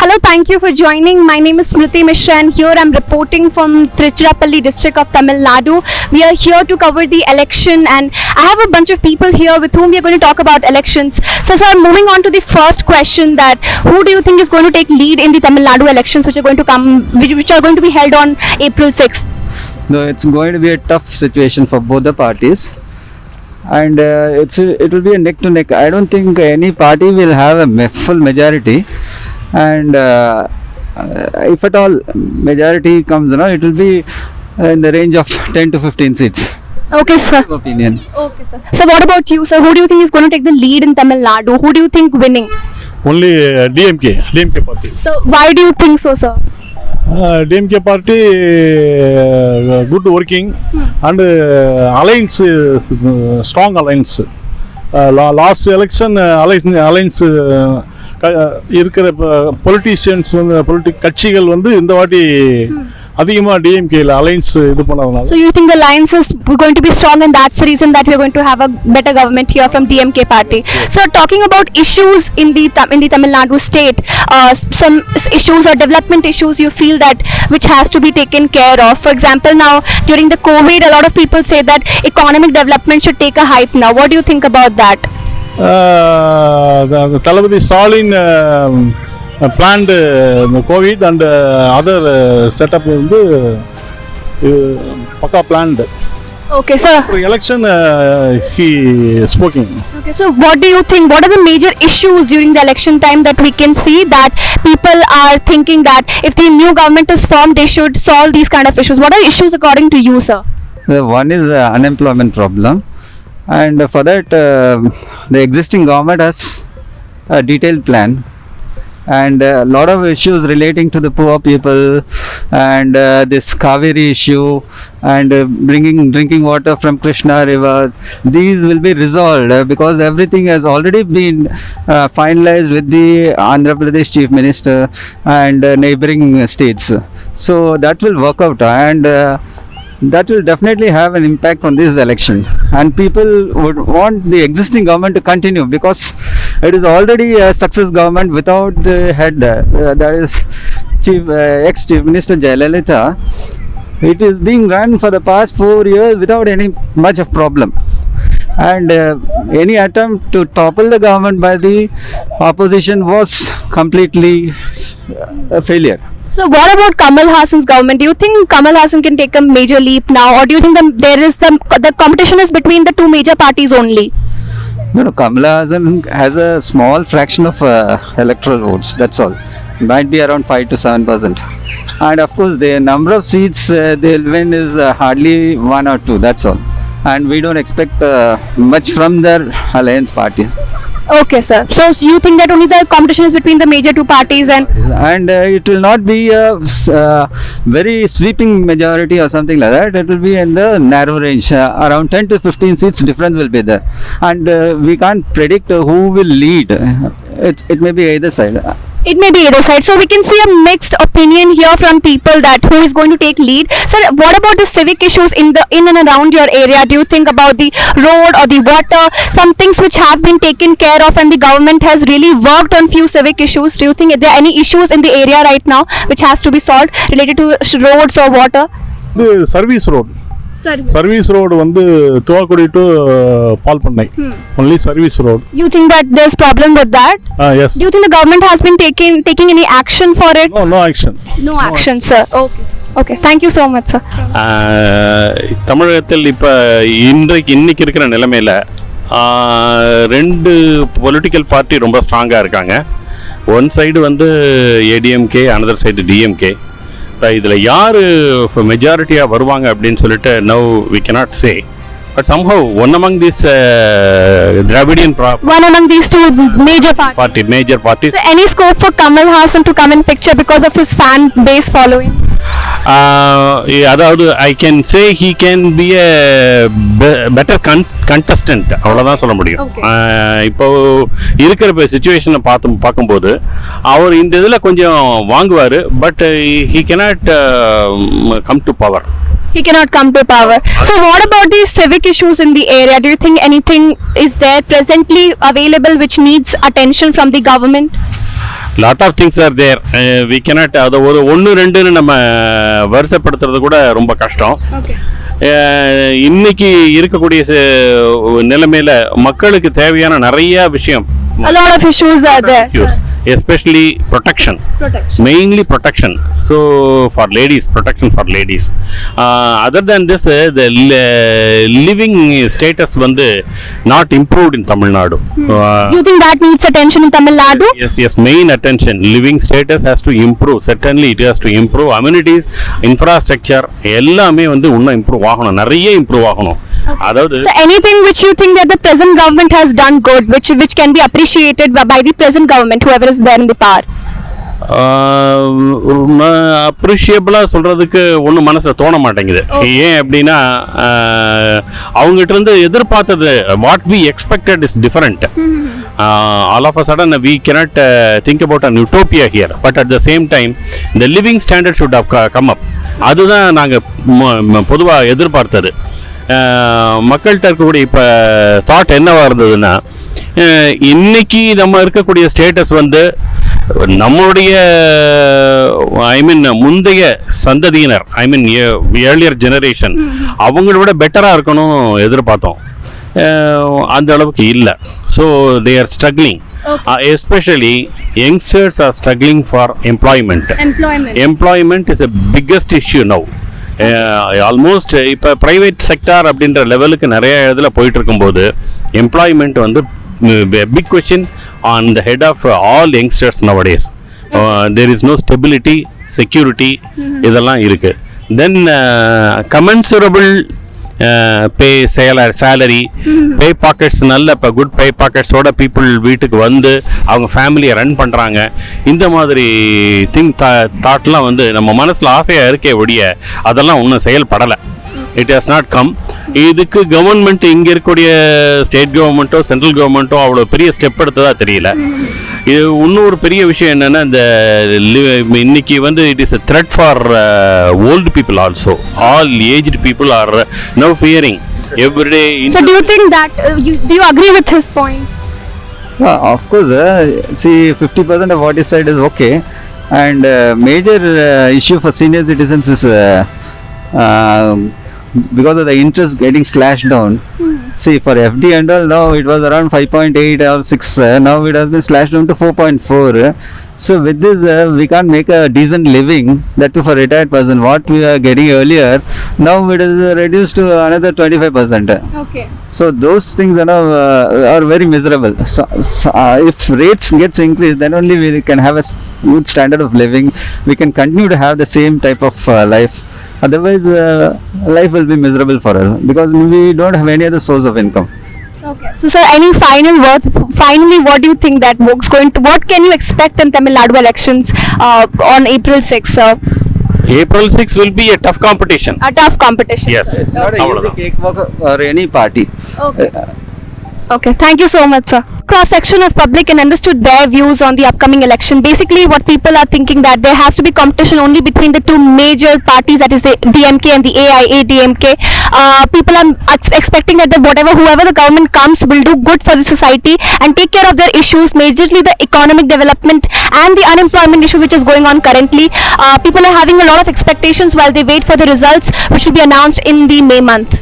Hello, thank you for joining. My name is Smriti Mishra and here I'm reporting from Tiruchirappalli district of Tamilnadu. We are here to cover the election and I have a bunch of people here with whom we are going to talk about elections. So sir, moving on to the first question, that who do you think is going to take lead in the Tamilnadu elections which are going to be held on April 6th? No, it's going to be a tough situation for both the parties. And it will be a neck to neck. I don't think any party will have a full majority, and if at all majority comes, it will be in the range of 10 to 15 seats. Okay, sir. Opinion. Okay, sir. So what about you, sir? Who do you think is going to take the lead in Tamil Nadu? Who do you think winning? Only DMK party. So why do you think so, sir? DMK party good working and alliance, strong alliance. Last election alliance இருக்கிற politicians கட்சிகள் இந்த வாட்டி அதிகமா டிஎம்கேல alliance இது பண்ணறதுனால. So you think the alliance is going to be strong and that's the reason that we are going to have a better government here from DMK party. So talking about issues in the Tamil Nadu state, some issues or development issues you feel that which has to be taken care of. For example, now during the COVID a lot of people say that economic development should take a hype now. What do you think about that? Talabadi Stalin planned COVID and other setup pakka planned. Okay, sir. For election he spoken. Okay, so what do you think? What are the major issues during the election time that we can see that people are thinking that if the new government is formed, they should solve these kind of issues? What are issues according to you, sir? One is unemployment problem, and for that the existing government has a detailed plan, and a lot of issues relating to the poor people and this Kaveri issue and bringing drinking water from Krishna river, these will be resolved because everything has already been finalized with the Andhra Pradesh Chief Minister and neighboring states. So that will work out, and that will definitely have an impact on this election, and people would want the existing government to continue because it is already a success government without the head, that is ex-Chief Minister Jayalalitha. It is being run for the past 4 years without any much of problem, and any attempt to topple the government by the opposition was completely a failure. So what about Kamal Hassan's government? Do you think Kamal Hassan can take a major leap now, or do you think the competition is between the two major parties only? No, Kamal Hassan has a small fraction of electoral votes, that's all. It might be around 5 to 7%. And of course the number of seats they'll win is hardly 1 or 2, that's all. And we don't expect much from their alliance party. Okay, sir. So you think that only the competition is between the major two parties and it will not be a very sweeping majority or something like that. It will be in the narrow range, around 10 to 15 seats difference will be there, and we can't predict who will lead. It may be either side. It may be either side. So we can see a mixed opinion here from people that who is going to take lead. Sir, what about the civic issues in and around your area? Do you think about the road or the water, some things which have been taken care of and the government has really worked on few civic issues? Do you think there are any issues in the area right now which has to be solved related to roads or water? The service road. Service road Thuvakkudi to Palpannai. Only service road. You think that there's problem with that? Yes. Do you think the government has been taking any action for it? No action. No action, sir. Okay, sir. Okay, thank you so much, sir. தமிழகத்தில் இப்போ இன்னைக்கு இருக்கிற நிலைமையில் ரெண்டு political party ரொம்ப ஸ்ட்ராங்காக இருக்காங்க. One side ADMK, another side DMK. இதில் யார் இப்போ மெஜாரிட்டியாக வருவாங்க அப்படின்னு சொல்லிட்டு now we cannot say, but somehow one among these Dravidian one among these two major parties. So any scope for Kamal Hassan to come in picture because of his fan base following? அதாவது I can say he can be a better contestant, அவ்வளோதான் சொல்ல முடியும். இப்போ இருக்கிற சிச்சுவேஷனை பார்க்கும்போது அவர் இந்த இதில் கொஞ்சம் வாங்குவார், but he cannot come to power. He cannot come to power. So what about these civic issues in the area? Do you think anything is there presently available which needs attention from the government? Lot of things are there. We cannot அதை ஒரு ஒன்று ரெண்டுன்னு நம்ம வருஷப்படுத்துறது கூட ரொம்ப கஷ்டம். இன்னைக்கு இருக்கக்கூடிய நிலைமையில மக்களுக்கு தேவையான நிறைய விஷயம். A lot of issues are there. Especially protection. Mainly protection. So for ladies, protection for ladies. Other than this, the living status வந்து not improved in Tamil Nadu. You think that needs attention in Tamil Nadu? Yes, main attention. Living status has to improve. Certainly it has to improve. Amenities, infrastructure எல்லாமே வந்து இன்னும் improve ஆகணும், நிறைய improve ஆகணும். So anything which you think that the present government has done good, which can be appreciated by the present government, whoever is there in the power? அப்ரிஷியபிளா சொல்றதுக்கு ஒன்றும் மனசுல தோண மாட்டேங்குது. ஏன் அப்படின்னா அவங்ககிட்ட இருந்து எதிர்பார்த்தது what we expected is different. All of a sudden we cannot think about an utopia here, but at the same time the living standard should have come up. அதுதான் நாங்கள் பொதுவாக எதிர்பார்த்தது. மக்கள்கிட்ட இருக்கக்கூடிய இப்போ தாட் என்னவா இருந்ததுன்னா, இன்னைக்கு நம்ம இருக்கக்கூடிய ஸ்டேட்டஸ் வந்து நம்மளுடைய முந்தைய சந்ததியினர், ஏர்லியர் ஜெனரேஷன் அவங்களோட பெட்டராக இருக்கணும் எதிர்பார்த்தோம். அந்த அளவுக்கு இல்லை. So they are struggling. Especially youngsters are struggling for employment. Employment is the biggest issue now. Almost இப்போ ப்ரைவேட் செக்டார் அப்படின்ற லெவலுக்கு நிறைய இதில் போயிட்டு இருக்கும்போது எம்ப்ளாய்மெண்ட் வந்து big question on the head of all youngsters nowadays. There is no stability, security இதெல்லாம் இருக்குது. தென் கமென்சரபிள் பே சேலரி, பே பாக்கெட்ஸ், நல்ல இப்போ குட் பே பாக்கெட்ஸோட பீப்புள் வீட்டுக்கு வந்து அவங்க ஃபேமிலியை ரன் பண்ணுறாங்க. இந்த மாதிரி தாட்லாம் வந்து நம்ம மனசில் ஆசையாக இருக்கே ஒழிய அதெல்லாம் ஒன்றும் செயல்படலை. It has not come. இதுக்கு கவர்மெண்ட், இங்கே இருக்கக்கூடிய ஸ்டேட் கவர்மெண்ட்டோ சென்ட்ரல் கவர்மெண்ட்டோ அவ்வளோ பெரிய ஸ்டெப் எடுத்ததா தெரியல. இது இன்னொரு பெரிய விஷயம் என்னென்னா, இந்த இன்னைக்கு வந்து it is a threat for old people also. All aged people are now fearing every day. So do you think that do you agree with his point? Of course, see 50% of what he said is okay, and major issue for senior citizens is because of the interest getting slashed down. See, for FD and all, now it was around 5.8 or 6, now it has been slashed down to 4.4. So with this we can't make a decent living, that too for retired person. What we are getting earlier, now it is reduced to another 25%. Okay. So those things are very miserable. So if rates gets increased, then only we can have a good standard of living. We can continue to have the same type of life. Otherwise life will be miserable for us because we don't have any other source of income. Okay. So sir, any final words? Finally, what do you think that what can you expect in Tamilnadu elections on April 6th, sir? April 6 will be a tough competition. A tough competition. Yes. It's not a easy cakewalk or any party. Okay. Okay, thank you so much, sir. Cross section of public and understood their views on the upcoming election. Basically, what people are thinking that there has to be competition only between the two major parties, that is the DMK and the AIADMK. People are expecting that whoever the government comes will do good for the society and take care of their issues, majorly the economic development and the unemployment issue which is going on currently. People are having a lot of expectations while they wait for the results, which will be announced in the May month.